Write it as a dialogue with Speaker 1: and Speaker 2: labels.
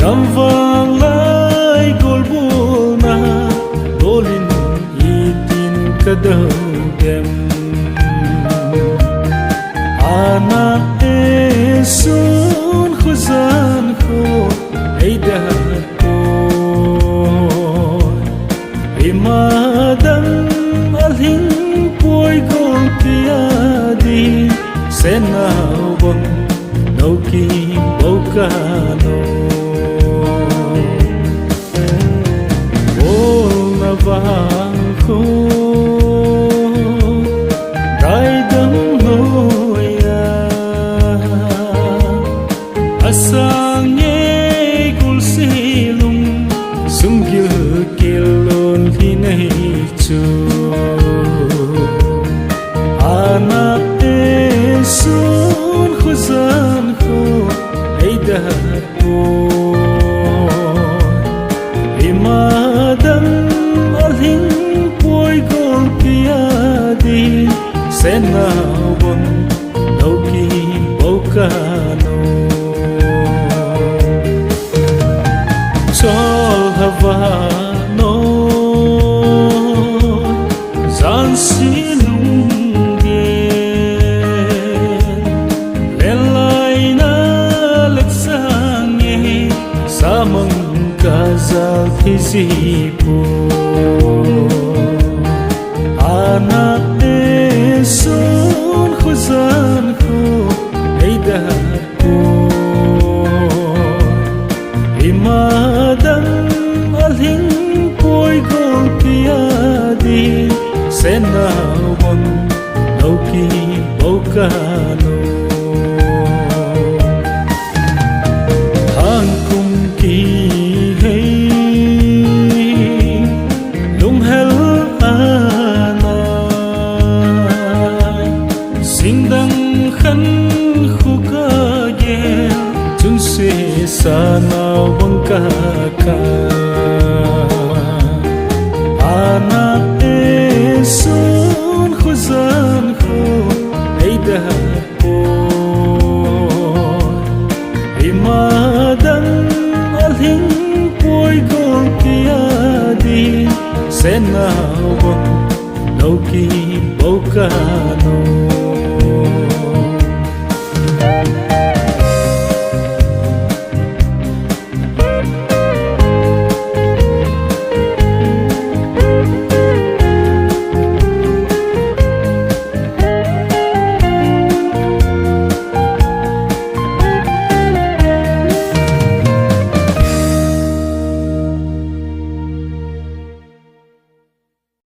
Speaker 1: ngắm vang lai golbuna dolin itin kadau dem ana esun khuzan kho eida ko imadan alhin poi gol tiadi senawang nauki bokano na vang kho dai dang noya asang ye gul silung sum gil kilon hi nahi chu ana esun khuzan kho eida ko imadan alhin poi gol kiadi senawang nauki bokano chol havano zan silungge lelaina leksange samang kazal tizipo ana esun khuzan kho eida ko imadan alhin poi gol kiadi senawang nauki bokano hangkum ki sindang khan khuka ye chung se sana wang ka ka ana esun khuzan kho eida ko imadan alhin poi gol kiadi senawang nauki bokano